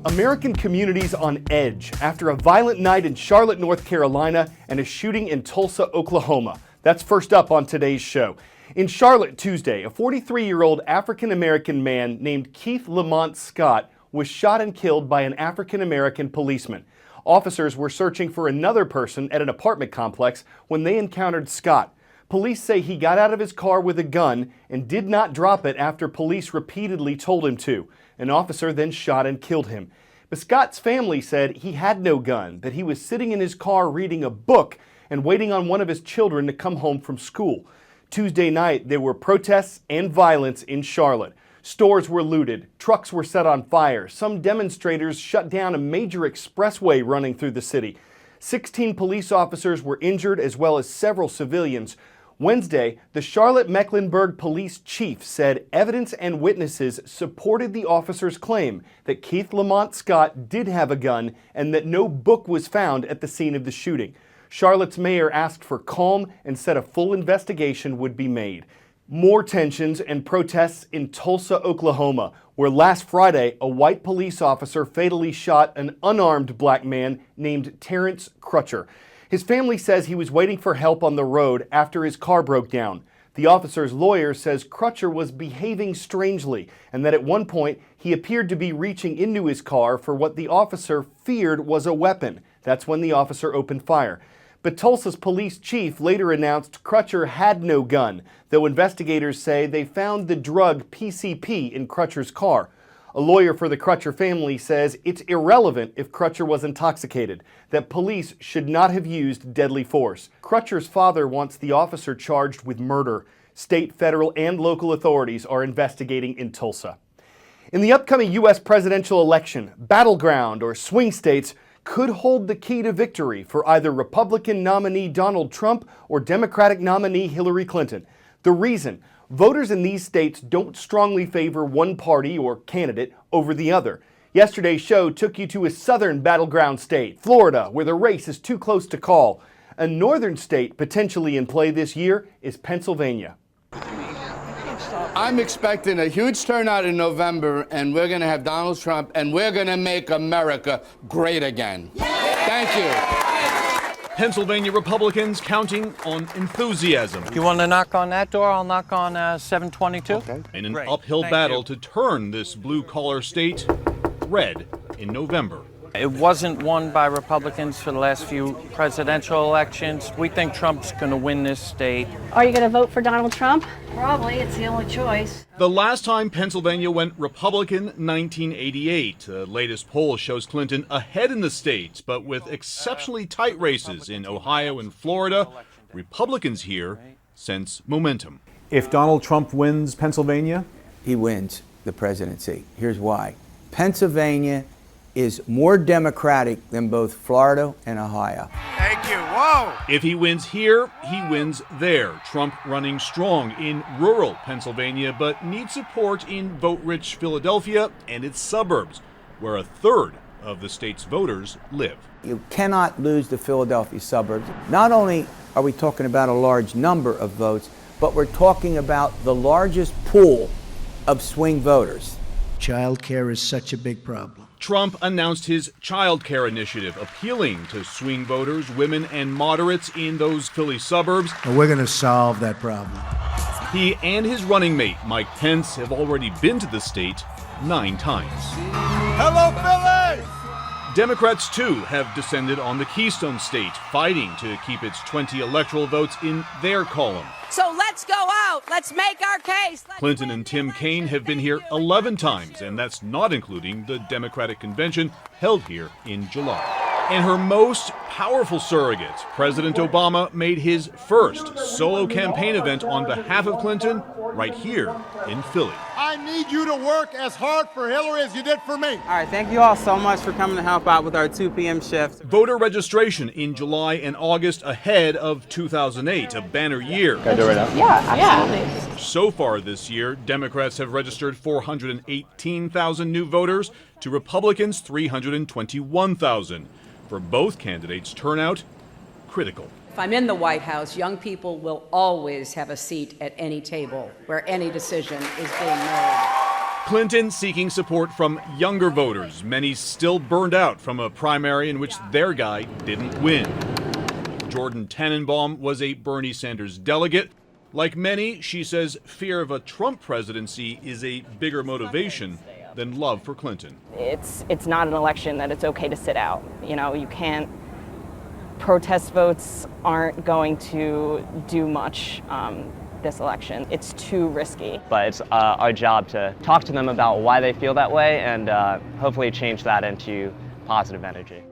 American communities on edge after a violent night in Charlotte, North Carolina, and a shooting in Tulsa, Oklahoma. That's first up on today's show. In Charlotte Tuesday, a 43-year-old African-American man named Keith Lamont Scott was shot and killed by an African-American policeman. Officers were searching for another person at an apartment complex when they encountered Scott. Police say he got out of his car with a gun and did not drop it after police repeatedly told him to. An officer then shot and killed him. But Scott's family said he had no gun, that he was sitting in his car reading a book and waiting on one of his children to come home from school. Tuesday night, there were protests and violence in Charlotte. Stores were looted, trucks were set on fire, some demonstrators shut down a major expressway running through the city. 16 police officers were injured as well as several civilians. Wednesday, the Charlotte-Mecklenburg police chief said evidence and witnesses supported the officer's claim that Keith Lamont Scott did have a gun and that no book was found at the scene of the shooting. Charlotte's mayor asked for calm and said a full investigation would be made. More tensions and protests in Tulsa, Oklahoma, where last Friday a white police officer fatally shot an unarmed black man named Terrence Crutcher. His family says he was waiting for help on the road after his car broke down. The officer's lawyer says Crutcher was behaving strangely and that at one point he appeared to be reaching into his car for what the officer feared was a weapon. That's when the officer opened fire. But Tulsa's police chief later announced Crutcher had no gun, though investigators say they found the drug PCP in Crutcher's car. A lawyer for the Crutcher family says it's irrelevant if Crutcher was intoxicated, that police should not have used deadly force. Crutcher's father wants the officer charged with murder. State, federal, and local authorities are investigating in Tulsa. In the upcoming U.S. presidential election, battleground or swing states could hold the key to victory for either Republican nominee Donald Trump or Democratic nominee Hillary Clinton. The reason? Voters in these states don't strongly favor one party or candidate over the other. Yesterday's show took you to a southern battleground state, Florida, where the race is too close to call. A northern state potentially in play this year is Pennsylvania. I'm expecting a huge turnout in November, and we're going to have Donald Trump, and we're going to make America great again. Thank you. Pennsylvania Republicans counting on enthusiasm. You want to knock on that door? I'll knock on 722. Okay. In an uphill battle to turn this blue-collar state red in November. It wasn't won by Republicans for the last few presidential elections. We think Trump's going to win this state. Are you going to vote for Donald Trump? Probably. It's the only choice. The last time Pennsylvania went Republican, 1988. The latest poll shows Clinton ahead in the state, but with exceptionally tight races in Ohio and Florida. Republicans here sense momentum. If Donald Trump wins Pennsylvania, he wins the presidency. Here's why. Pennsylvania is more Democratic than both Florida and Ohio. Thank you. Whoa! If he wins here, he wins there. Trump running strong in rural Pennsylvania, but needs support in vote-rich Philadelphia and its suburbs, where a third of the state's voters live. You cannot lose the Philadelphia suburbs. Not only are we talking about a large number of votes, but we're talking about the largest pool of swing voters. Child care is such a big problem. Trump announced his child care initiative, appealing to swing voters, women, and moderates in those Philly suburbs. And we're going to solve that problem. He and his running mate, Mike Pence, have already been to the state 9 times. Hello, Philly! Democrats, too, have descended on the Keystone State, fighting to keep its 20 electoral votes in their column. So let's go out. Let's make our case. Clinton and Tim Kaine have been here 11 times, and that's not including the Democratic convention held here in July. And her most powerful surrogate, President Obama, made his first solo campaign event on behalf of Clinton right here in Philly. I need you to work as hard for Hillary as you did for me. All right, thank you all so much for coming to help out with our 2 p.m. shift. Voter registration in July and August ahead of 2008, a banner year. Can I do it right now? Yeah, absolutely. So far this year, Democrats have registered 418,000 new voters to Republicans 321,000. For both candidates, turnout critical. If I'm in the White House, young people will always have a seat at any table where any decision is being made. Clinton seeking support from younger voters, many still burned out from a primary in which their guy didn't win. Jordan Tenenbaum was a Bernie Sanders delegate. Like many, she says fear of a Trump presidency is a bigger motivation than love for Clinton. It's not an election that it's okay to sit out. You know, you can't. Protest votes aren't going to do much this election. It's too risky. But it's our job to talk to them about why they feel that way and hopefully change that into positive energy.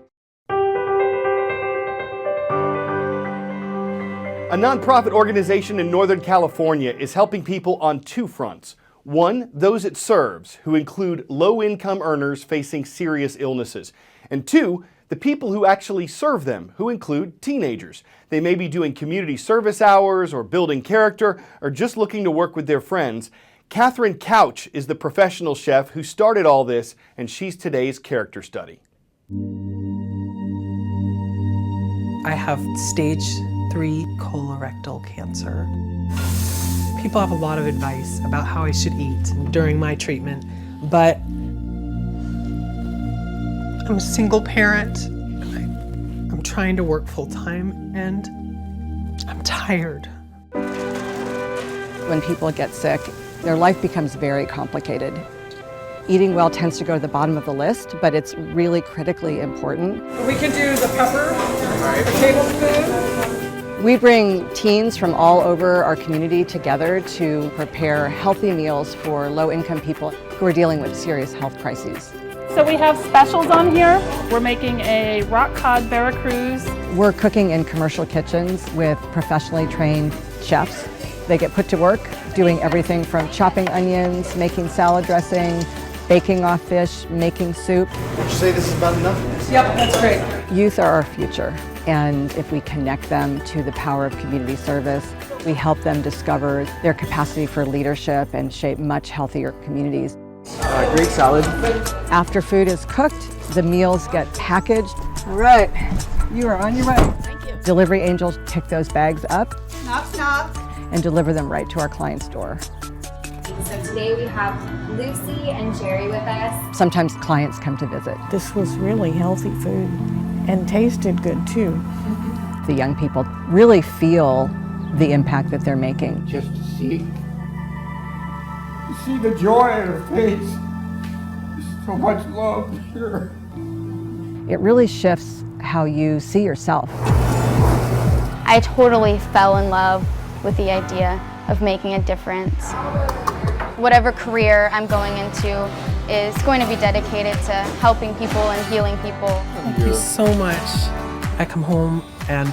A nonprofit organization in Northern California is helping people on two fronts. One, those it serves, who include low-income earners facing serious illnesses. And two, the people who actually serve them, who include teenagers. They may be doing community service hours or building character or just looking to work with their friends. Catherine Couch is the professional chef who started all this, and she's today's character study. I have stage 3 colorectal cancer. People have a lot of advice about how I should eat during my treatment, but I'm a single parent, and I'm trying to work full-time, and I'm tired. When people get sick, their life becomes very complicated. Eating well tends to go to the bottom of the list, but it's really critically important. We can do the pepper, the tablespoon. We bring teens from all over our community together to prepare healthy meals for low-income people who are dealing with serious health crises. So we have specials on here. We're making a rock cod Veracruz. We're cooking in commercial kitchens with professionally trained chefs. They get put to work doing everything from chopping onions, making salad dressing, baking off fish, making soup. Would you say this is about enough? Yep, that's great. Youth are our future, and if we connect them to the power of community service, we help them discover their capacity for leadership and shape much healthier communities. Greek salad. After food is cooked, the meals get packaged. All right, you are on your way. Thank you. Delivery angels pick those bags up Knock, knock. and deliver them right to our client's door. So today we have Lucy and Jerry with us. Sometimes clients come to visit. This was really healthy food and tasted good too. The young people really feel the impact that they're making. Just to see the joy in her face, so much love here. It really shifts how you see yourself. I totally fell in love with the idea of making a difference. Whatever career I'm going into is going to be dedicated to helping people and healing people. Thank you so much. I come home and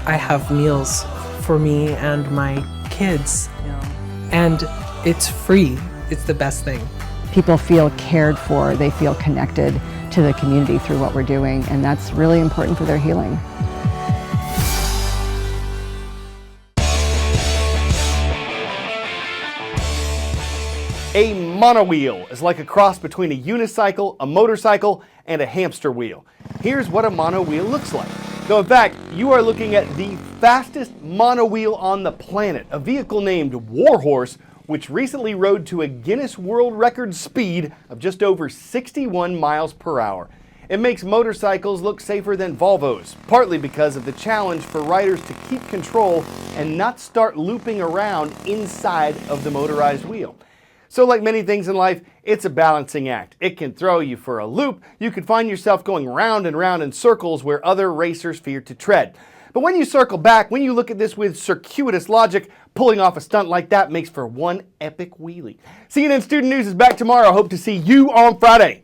I have meals for me and my kids. And it's free. It's the best thing. People feel cared for, they feel connected to the community through what we're doing, and that's really important for their healing. A monowheel is like a cross between a unicycle, a motorcycle, and a hamster wheel. Here's what a monowheel looks like. So in fact, you are looking at the fastest monowheel on the planet, a vehicle named Warhorse, which recently rode to a Guinness World Record speed of just over 61 miles per hour. It makes motorcycles look safer than Volvos, partly because of the challenge for riders to keep control and not start looping around inside of the motorized wheel. So like many things in life, it's a balancing act. It can throw you for a loop. You could find yourself going round and round in circles where other racers fear to tread. But when you circle back, when you look at this with circuitous logic, pulling off a stunt like that makes for one epic wheelie. CNN Student News is back tomorrow. Hope to see you on Friday.